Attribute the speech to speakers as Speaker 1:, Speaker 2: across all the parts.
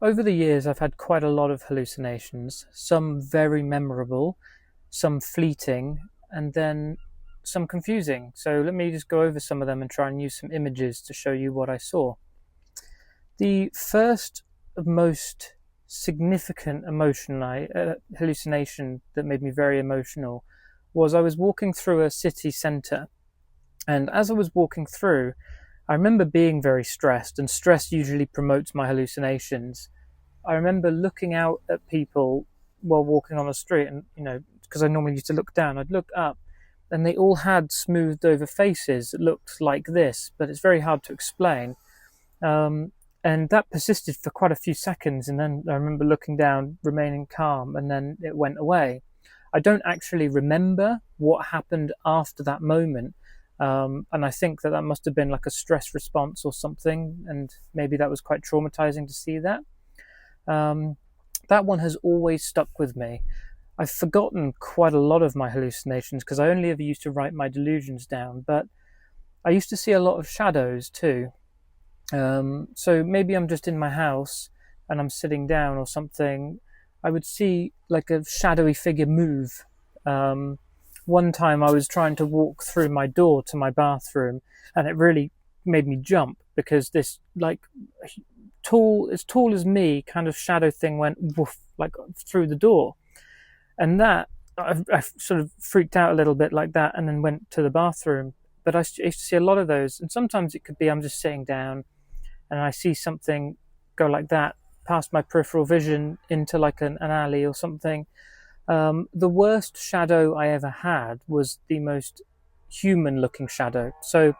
Speaker 1: Over the years, I've had quite a lot of hallucinations, some very memorable, some fleeting, and then some confusing. So let me just go over some of them and try and use some images to show you what I saw. The first most significant hallucination that made me very emotional was I was walking through a city centre, and as I was walking through, I remember being very stressed, and stress usually promotes my hallucinations. I remember looking out at people while walking on the street, and because I normally used to look down, I'd look up, and they all had smoothed over faces that looked like this, but it's very hard to explain. Um, and that persisted for quite a few seconds, and then I remember looking down, remaining calm, and then it went away. I don't actually remember what happened after that moment. And I think that must have been like a stress response or something, and maybe that was quite traumatizing to see that. Um, that one has always stuck with me. I've forgotten quite a lot of my hallucinations because I only ever used to write my delusions down, but I used to see a lot of shadows too. So maybe I'm just in my house and I'm sitting down or something. I would see like a shadowy figure move. Um, One time I was trying to walk through my door to my bathroom, and it really made me jump because this like tall as me kind of shadow thing went woof like through the door, and that I sort of freaked out a little bit like that, and then went to the bathroom. But I used to see a lot of those, and sometimes it could be I'm just sitting down and I see something go like that past my peripheral vision into like an alley or something. The worst shadow I ever had was the most human looking shadow. So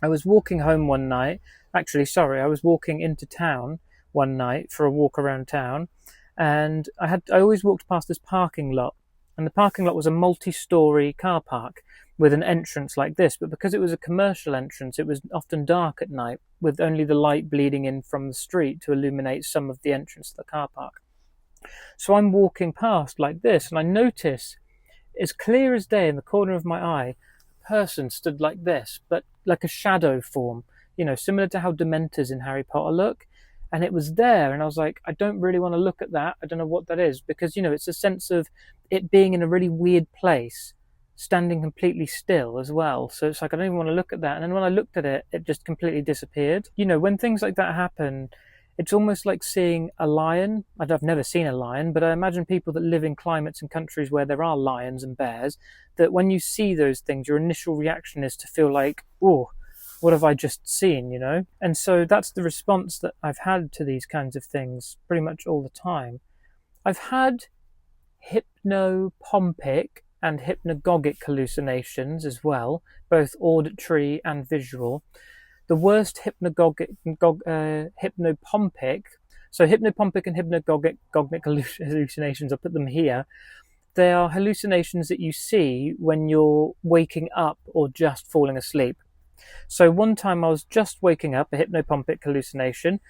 Speaker 1: I was walking home one night. Actually, sorry, I was walking into town one night for a walk around town, and I always walked past this parking lot, and the parking lot was a multi-story car park with an entrance like this, but because it was a commercial entrance, it was often dark at night with only the light bleeding in from the street to illuminate some of the entrance to the car park. So I'm walking past like this, and I notice, as clear as day in the corner of my eye, a person stood like this, but like a shadow form, similar to how Dementors in Harry Potter look. And it was there, and I was like, I don't really want to look at that. I don't know what that is, because, it's a sense of it being in a really weird place, standing completely still as well. So it's like, I don't even want to look at that. And then when I looked at it, it just completely disappeared. When things like that happen, it's almost like seeing a lion. I've never seen a lion, but I imagine people that live in climates and countries where there are lions and bears, that when you see those things, your initial reaction is to feel like, oh, what have I just seen? And so that's the response that I've had to these kinds of things pretty much all the time. I've had hypnopompic and hypnagogic hallucinations as well, both auditory and visual. The worst hypnopompic, so hypnopompic and hypnagogic hallucinations, I'll put them here. They are hallucinations that you see when you're waking up or just falling asleep. So one time I was just waking up, a hypnopompic hallucination,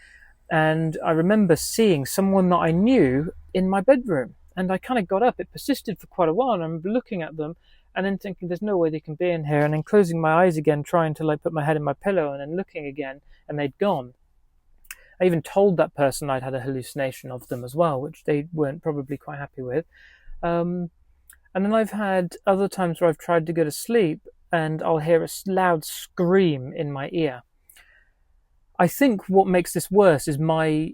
Speaker 1: and I remember seeing someone that I knew in my bedroom. And I kind of got up. It persisted for quite a while, and I remember looking at them and then thinking, there's no way they can be in here, and then closing my eyes again, trying to like put my head in my pillow, and then looking again, and they'd gone. I even told that person I'd had a hallucination of them as well, which they weren't probably quite happy with. Um, and then I've had other times where I've tried to go to sleep, and I'll hear a loud scream in my ear. I think what makes this worse is my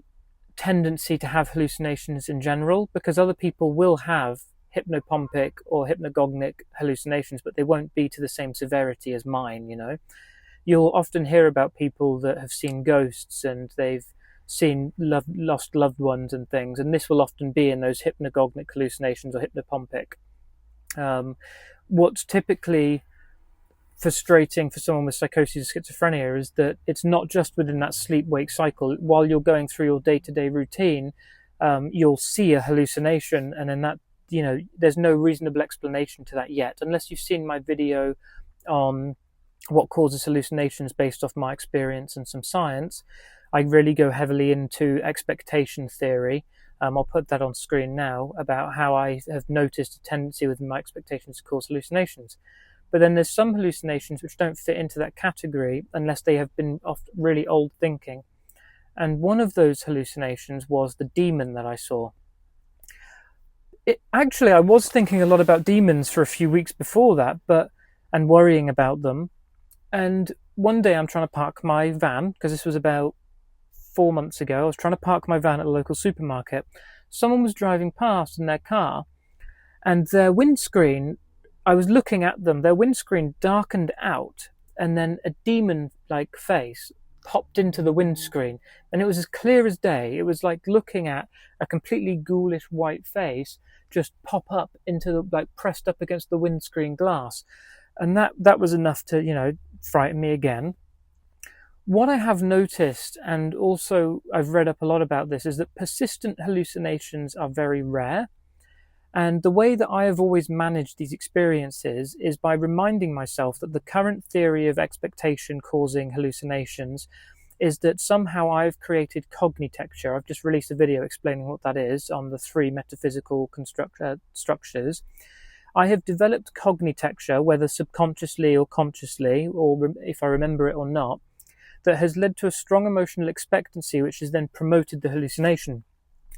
Speaker 1: tendency to have hallucinations in general, because other people will have hypnopompic or hypnagogic hallucinations, but they won't be to the same severity as mine. You'll often hear about people that have seen ghosts and they've seen lost loved ones and things, and this will often be in those hypnagogic hallucinations or hypnopompic. What's typically frustrating for someone with psychosis or schizophrenia is that it's not just within that sleep-wake cycle. While you're going through your day-to-day routine, you'll see a hallucination, and then that, there's no reasonable explanation to that yet, unless you've seen my video on what causes hallucinations based off my experience and some science. I really go heavily into expectation theory. I'll put that on screen now, about how I have noticed a tendency within my expectations to cause hallucinations. But then there's some hallucinations which don't fit into that category unless they have been off really old thinking. And one of those hallucinations was the demon that I saw. Actually, I was thinking a lot about demons for a few weeks before that, and worrying about them. And one day I'm trying to park my van, because this was about 4 months ago. I was trying to park my van at a local supermarket. Someone was driving past in their car, and their windscreen, I was looking at them, their windscreen darkened out, and then a demon-like face popped into the windscreen, and it was as clear as day. It was like looking at a completely ghoulish white face just pop up into the, like, pressed up against the windscreen glass. And that was enough to, frighten me again. What I have noticed, and also I've read up a lot about this, is that persistent hallucinations are very rare. And the way that I have always managed these experiences is by reminding myself that the current theory of expectation causing hallucinations is that somehow I've created cognitecture. I've just released a video explaining what that is on the 3 metaphysical structures. I have developed cognitecture, whether subconsciously or consciously, or if I remember it or not, that has led to a strong emotional expectancy, which has then promoted the hallucination.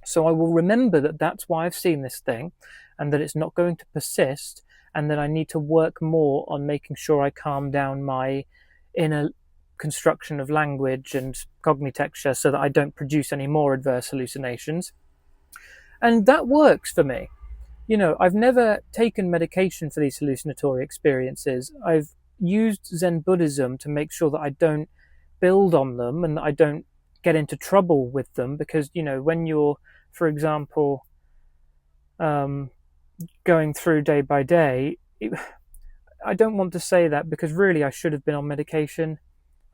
Speaker 1: So I will remember that that's why I've seen this thing, and that it's not going to persist, and that I need to work more on making sure I calm down my inner construction of language and cognitecture so that I don't produce any more adverse hallucinations. And that works for me. I've never taken medication for these hallucinatory experiences. I've used Zen Buddhism to make sure that I don't build on them and that I don't get into trouble with them, because, when you're, for example, going through day by day, I don't want to say that, because really I should have been on medication.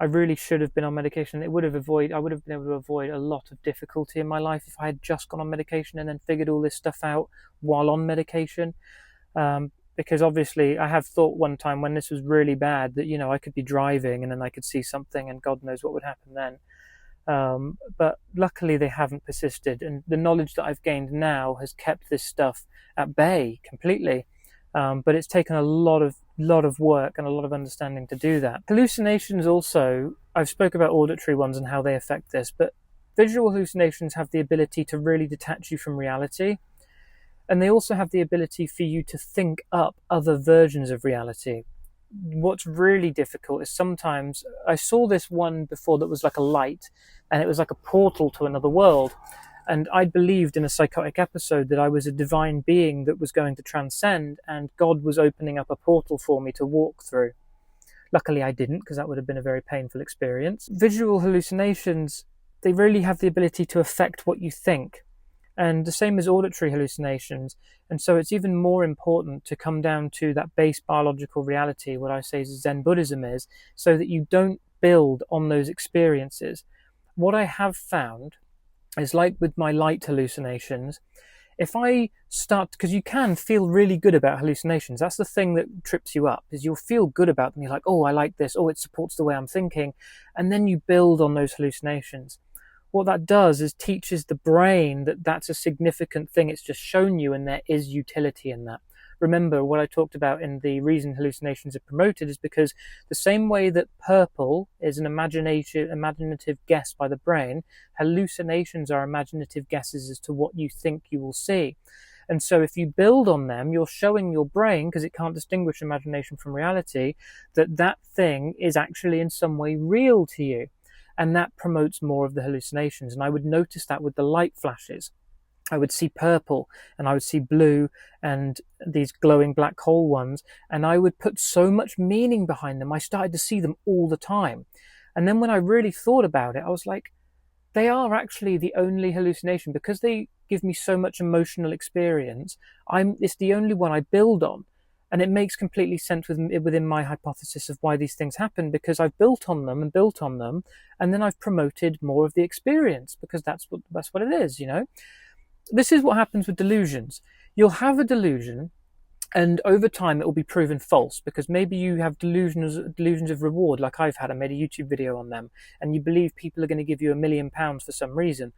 Speaker 1: I really should have been on medication. I would have been able to avoid a lot of difficulty in my life if I had just gone on medication and then figured all this stuff out while on medication. Because obviously I have thought one time when this was really bad that, I could be driving and then I could see something and God knows what would happen then. But luckily they haven't persisted, and the knowledge that I've gained now has kept this stuff at bay completely. But it's taken a lot of work and a lot of understanding to do that. Hallucinations also, I've spoke about auditory ones and how they affect this, but visual hallucinations have the ability to really detach you from reality. And they also have the ability for you to think up other versions of reality. What's really difficult is sometimes, I saw this one before that was like a light, and it was like a portal to another world. And I believed in a psychotic episode that I was a divine being that was going to transcend, and God was opening up a portal for me to walk through. Luckily I didn't, because that would have been a very painful experience. Visual hallucinations, they really have the ability to affect what you think. And the same as auditory hallucinations. And so it's even more important to come down to that base biological reality, what I say Zen Buddhism is, so that you don't build on those experiences. What I have found is, like with my light hallucinations, if I start, because you can feel really good about hallucinations. That's the thing that trips you up, is you'll feel good about them. You're like, oh, I like this. Oh, it supports the way I'm thinking. And then you build on those hallucinations. What that does is teaches the brain that that's a significant thing. It's just shown you, and there is utility in that. Remember what I talked about in the reason hallucinations are promoted is because the same way that purple is an imaginative guess by the brain, hallucinations are imaginative guesses as to what you think you will see. And so if you build on them, you're showing your brain, because it can't distinguish imagination from reality, that that thing is actually in some way real to you. And that promotes more of the hallucinations. And I would notice that with the light flashes. I would see purple and I would see blue and these glowing black hole ones, and I would put so much meaning behind them. I started to see them all the time. And then when I really thought about it, I was like, they are actually the only hallucination, because they give me so much emotional experience. It's the only one I build on. And it makes completely sense within my hypothesis of why these things happen, because I've built on them, and then I've promoted more of the experience, because that's what it is, This is what happens with delusions. You'll have a delusion, and over time it will be proven false, because maybe you have delusions of reward, like I've had. I made a YouTube video on them, and you believe people are going to give you £1 million for some reason.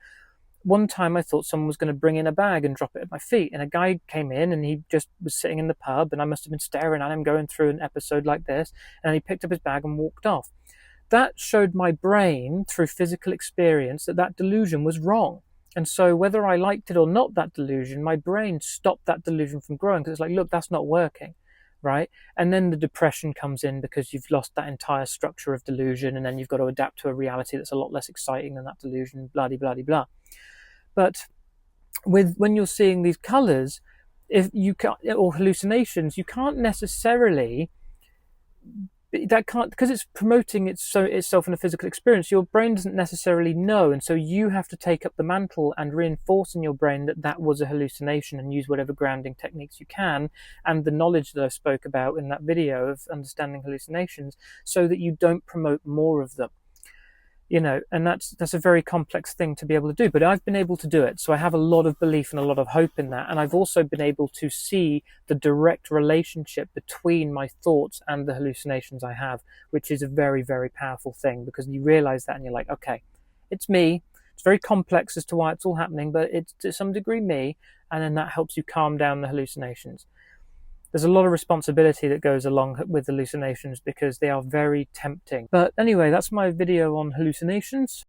Speaker 1: One time I thought someone was going to bring in a bag and drop it at my feet, and a guy came in and he just was sitting in the pub, and I must have been staring at him going through an episode like this, and he picked up his bag and walked off. that showed my brain through physical experience that that delusion was wrong. And so whether I liked it or not, that delusion, my brain stopped that delusion from growing, because it's like, look, that's not working, right? And then the depression comes in because you've lost that entire structure of delusion, and then you've got to adapt to a reality that's a lot less exciting than that delusion, blah, blah, blah, blah. But when you're seeing these colors, if you can't, or hallucinations, you can't necessarily, that can't, because it's promoting itself in a physical experience, your brain doesn't necessarily know, and so you have to take up the mantle and reinforce in your brain that that was a hallucination, and use whatever grounding techniques you can and the knowledge that I spoke about in that video of understanding hallucinations, so that you don't promote more of them. And that's a very complex thing to be able to do, but I've been able to do it. So I have a lot of belief and a lot of hope in that. And I've also been able to see the direct relationship between my thoughts and the hallucinations I have, which is a very, very powerful thing, because you realize that and you're like, okay, it's me. It's very complex as to why it's all happening, but it's to some degree me. And then that helps you calm down the hallucinations. There's a lot of responsibility that goes along with hallucinations because they are very tempting. But anyway, that's my video on hallucinations.